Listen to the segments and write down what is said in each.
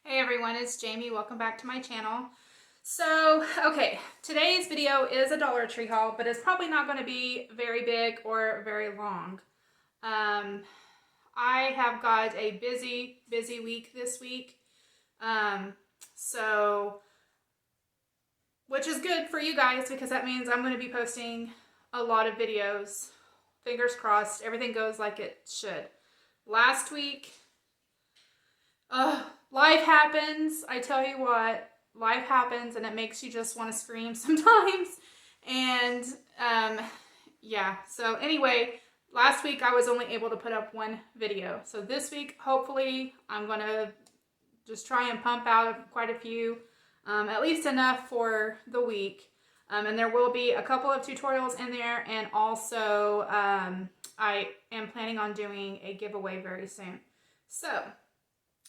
Hey everyone, it's Jamie. Welcome back to my channel. So, okay, today's video is a Dollar Tree haul, but it's probably not going to be very big or very long. I have got a busy week this week. So, which is good for you guys because that means I'm going to be posting a lot of videos. Fingers crossed, everything goes like it should. Last week, life happens. I tell you what, life happens and it makes you just want to scream sometimes. And yeah, so anyway, last week I was only able to put up one video. So this week, hopefully, I'm going to just try and pump out quite a few, at least enough for the week. And there will be a couple of tutorials in there, and also I am planning on doing a giveaway very soon. So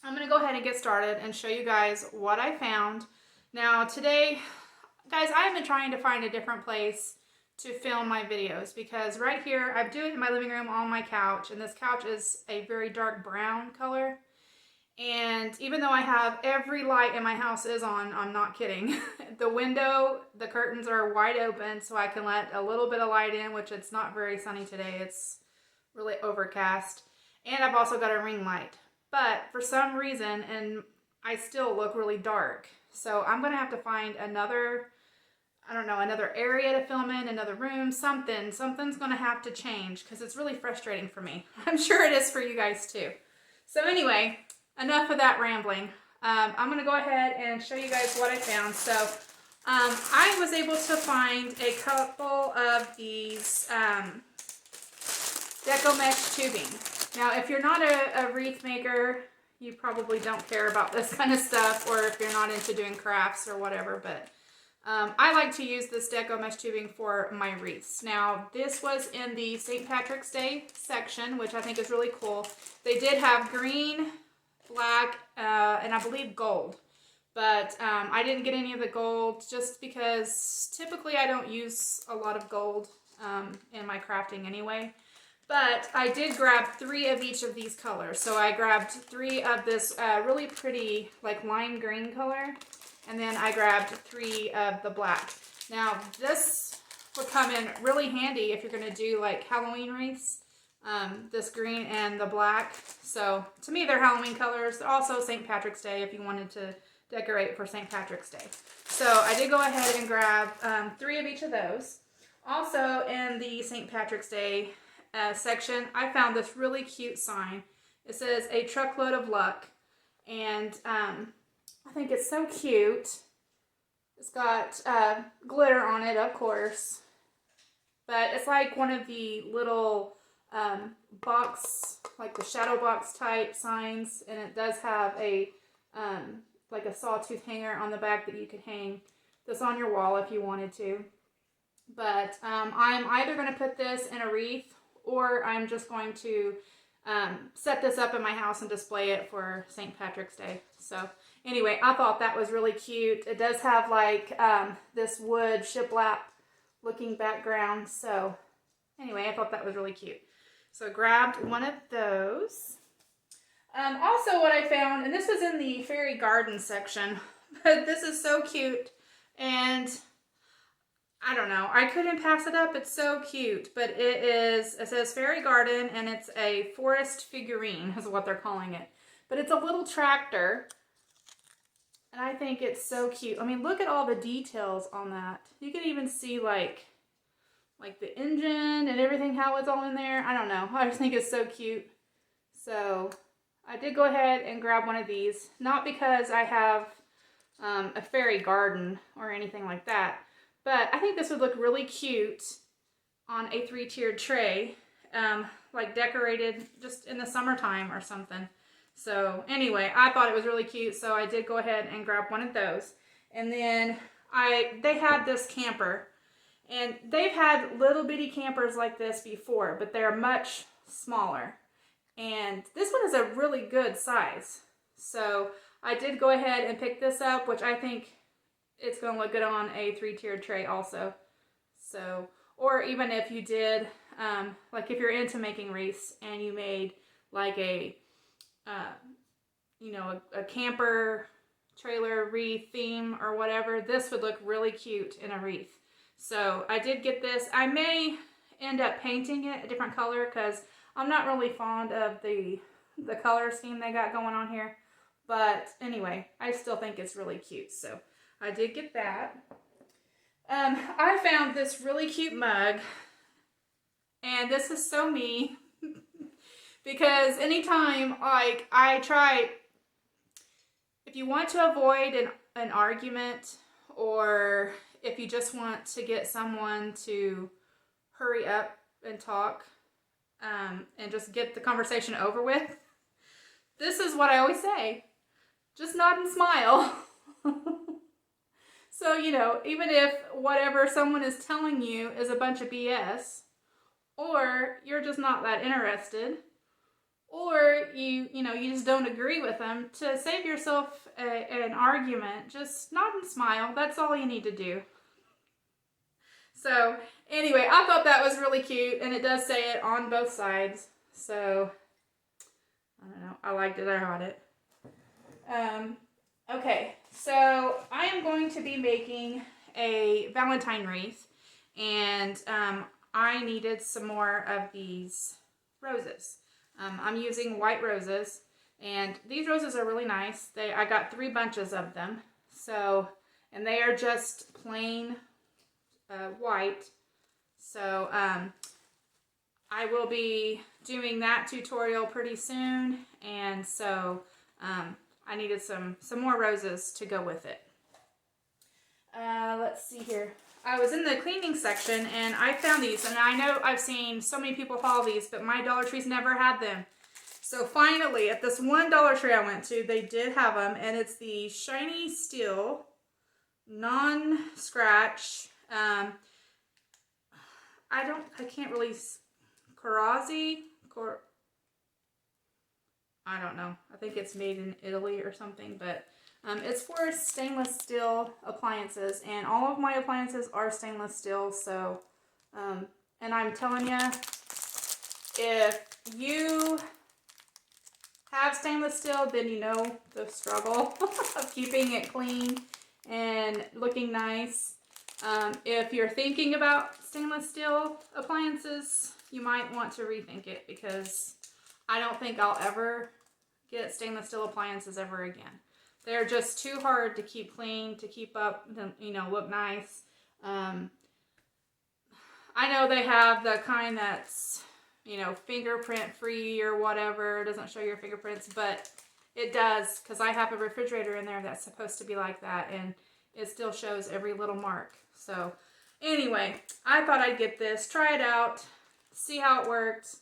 I'm going to go ahead and get started and show you guys what I found. Now today, guys, I've been trying to find a different place to film my videos because right here, I do it in my living room on my couch, and this couch is a very dark brown color. And even though I have every light in my house is on, I'm not kidding. The window, the curtains are wide open so I can let a little bit of light in, which it's not very sunny today. It's really overcast. And I've also got a ring light. But for some reason, and I still look really dark. So I'm going to have to find another, I don't know, another area to film in, another room, something. Something's going to have to change because it's really frustrating for me. I'm sure it is for you guys too. So anyway, enough of that rambling. I'm going to go ahead and show you guys what I found. So I was able to find a couple of these Deco Mesh tubing. Now, if you're not a wreath maker, you probably don't care about this kind of stuff, or if you're not into doing crafts or whatever, but I like to use this Deco Mesh tubing for my wreaths. Now, this was in the St. Patrick's Day section, which I think is really cool. They did have green, black, and I believe gold. But I didn't get any of the gold just because typically I don't use a lot of gold in my crafting anyway. But I did grab 3 of each of these colors. So I grabbed 3 of this really pretty like lime green color. And then I grabbed 3 of the black. Now this would come in really handy if you're going to do like Halloween wreaths. This green and the black. So to me they're Halloween colors. They're also St. Patrick's Day if you wanted to decorate for St. Patrick's Day. So I did go ahead and grab 3 of each of those. Also in the St. Patrick's Day section, I found this really cute sign. It says a truckload of luck, and I think it's so cute. It's got glitter on it, of course, but it's like one of the little box, like the shadow box type signs, and it does have a like a sawtooth hanger on the back that you could hang this on your wall if you wanted to. But I'm either going to put this in a wreath, or I'm just going to set this up in my house and display it for St. Patrick's Day. So anyway, I thought that was really cute. It does have like this wood shiplap looking background. So anyway, I thought that was really cute. So I grabbed one of those. Also what I found, and this was in the fairy garden section, but this is so cute, and I don't know, I couldn't pass it up. It's so cute, but it says fairy garden, and it's a forest figurine is what they're calling it. But it's a little tractor, and I think it's so cute. I mean, look at all the details on that. You can even see like the engine and everything, how it's all in there. I don't know. I just think it's so cute. So I did go ahead and grab one of these, not because I have a fairy garden or anything like that, but I think this would look really cute on a 3-tiered tray, like decorated just in the summertime or something. So anyway, I thought it was really cute, so I did go ahead and grab one of those. And then they had this camper, and they've had little bitty campers like this before, but they're much smaller. And this one is a really good size. So I did go ahead and pick this up, which I think it's going to look good on a 3-tiered tray also. So, or even if you did, like if you're into making wreaths and you made like a you know, a camper trailer wreath theme or whatever, this would look really cute in a wreath. So I did get this. I may end up painting it a different color because I'm not really fond of the color scheme they got going on here. But anyway, I still think it's really cute. So I did get that. I found this really cute mug. And this is so me. Because anytime, like, I try, if you want to avoid an argument, or if you just want to get someone to hurry up and talk, and just get the conversation over with, this is what I always say. Just nod and smile. So, you know, even if whatever someone is telling you is a bunch of BS, or you're just not that interested, or you just don't agree with them, to save yourself an argument, just nod and smile. That's all you need to do. So anyway, I thought that was really cute, and it does say it on both sides. So I don't know, I liked it, I got it. Okay, so I am going to be making a Valentine wreath, and I needed some more of these roses. I'm using white roses, and these roses are really nice. I got 3 bunches of them, so, and they are just plain white. So I will be doing that tutorial pretty soon, and so I needed some more roses to go with it. Let's see here. I was in the cleaning section and I found these, and I know I've seen so many people haul these, but my Dollar Tree's never had them. So finally, at this one Dollar Tree I went to, they did have them, and it's the Shiny Steel non-scratch. I can't really, I don't know. I think it's made in Italy or something, but it's for stainless steel appliances, and all of my appliances are stainless steel. So, and I'm telling you, if you have stainless steel, then you know the struggle of keeping it clean and looking nice. If you're thinking about stainless steel appliances, you might want to rethink it, because I don't think I'll ever get stainless steel appliances ever again. They're just too hard to keep clean, to keep up, you know, look nice. I know they have the kind that's, you know, fingerprint free or whatever. It doesn't show your fingerprints, but it does, because I have a refrigerator in there that's supposed to be like that, and it still shows every little mark. So anyway, I thought I'd get this, try it out, see how it works.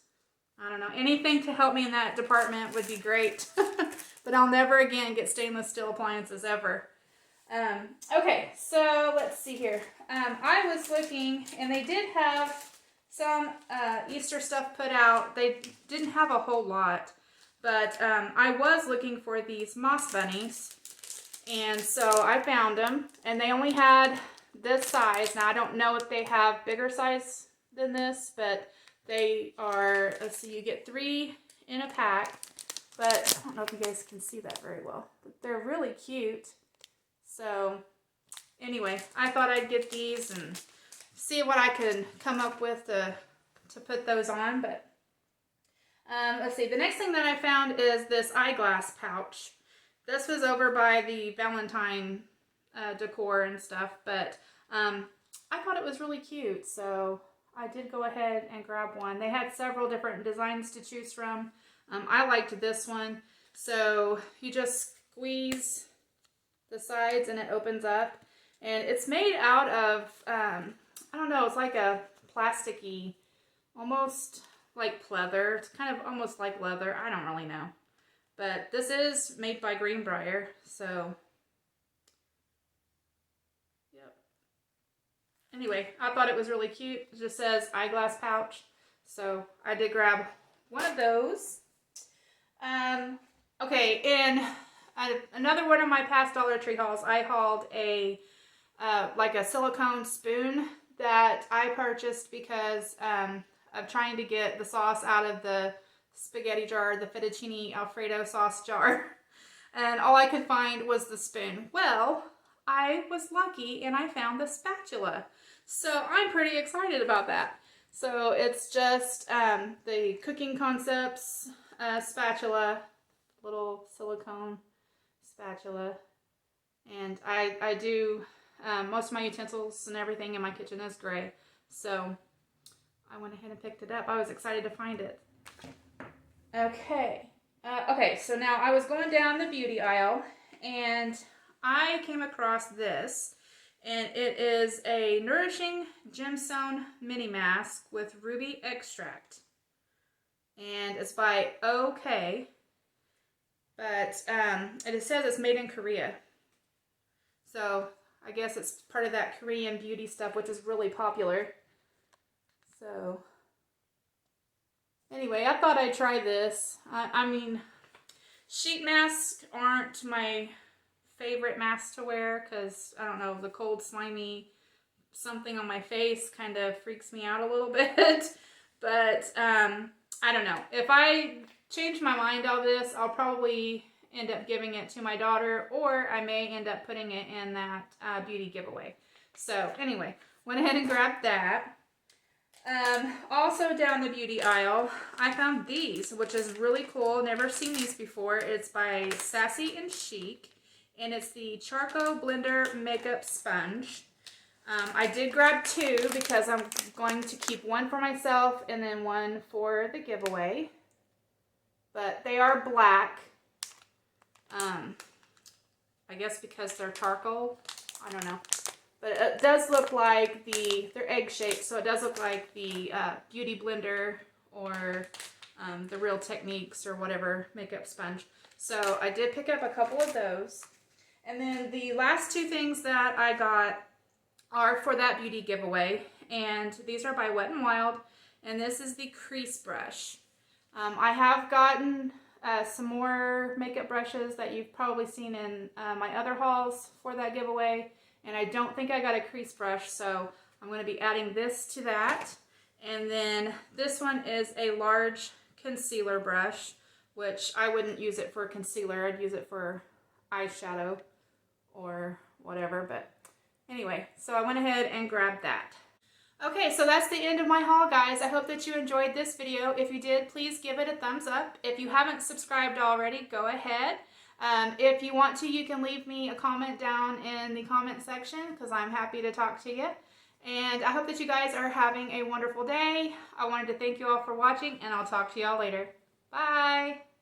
I don't know, anything to help me in that department would be great. But I'll never again get stainless steel appliances ever. Okay, so let's see here. I was looking, and they did have some Easter stuff put out. They didn't have a whole lot, but I was looking for these moss bunnies, and so I found them, and they only had this size. Now I don't know if they have bigger size than this, but they are, let's see, you get 3 in a pack, but I don't know if you guys can see that very well, but they're really cute. So anyway, I thought I'd get these and see what I could come up with to put those on. But let's see, the next thing that I found is this eyeglass pouch. This was over by the Valentine decor and stuff, but I thought it was really cute, so I did go ahead and grab one. They had several different designs to choose from. I liked this one. So you just squeeze the sides and it opens up. And it's made out of, I don't know, it's like a plasticky, almost like pleather. It's kind of almost like leather. I don't really know. But this is made by Greenbrier, so yep. Anyway, I thought it was really cute. It just says eyeglass pouch. So I did grab one of those. Okay, in another one of my past Dollar Tree hauls, I hauled a like a silicone spoon that I purchased because of trying to get the sauce out of the spaghetti jar, the fettuccine Alfredo sauce jar. and all I could find was the spoon. Well, I was lucky and I found the spatula. So I'm pretty excited about that. So it's just the Cooking Concepts spatula, little silicone spatula. And I do, most of my utensils and everything in my kitchen is gray. So I went ahead and picked it up. I was excited to find it. Okay. Okay, so now I was going down the beauty aisle and I came across this. And it is a Nourishing Gemstone Mini Mask with Ruby Extract. And it's by OK. But it says it's made in Korea. So I guess it's part of that Korean beauty stuff, which is really popular. So anyway, I thought I'd try this. I mean, sheet masks aren't my favorite mask to wear because, I don't know, the cold, slimy something on my face kind of freaks me out a little bit. But I don't know. If I change my mind on this, I'll probably end up giving it to my daughter, or I may end up putting it in that beauty giveaway. So anyway, went ahead and grabbed that. Also down the beauty aisle, I found these, which is really cool. Never seen these before. It's by Sassy and Chic, and it's the Charcoal Blender Makeup Sponge. I did grab two because I'm going to keep one for myself and then one for the giveaway. But they are black. I guess because they're charcoal. I don't know. But it does look like they're egg shaped, so it does look like the Beauty Blender or the Real Techniques or whatever makeup sponge. So I did pick up a couple of those. And then the last two things that I got are for that beauty giveaway. And these are by Wet n Wild. And this is the crease brush. I have gotten some more makeup brushes that you've probably seen in my other hauls for that giveaway. And I don't think I got a crease brush, so I'm going to be adding this to that. And then this one is a large concealer brush, which I wouldn't use it for concealer. I'd use it for eyeshadow or whatever. But anyway, so I went ahead and grabbed that. Okay, so that's the end of my haul, guys. I hope that you enjoyed this video. If you did, please give it a thumbs up. If you haven't subscribed already, go ahead. If you want to, you can leave me a comment down in the comment section because I'm happy to talk to you. And I hope that you guys are having a wonderful day. I wanted to thank you all for watching, and I'll talk to y'all later. Bye!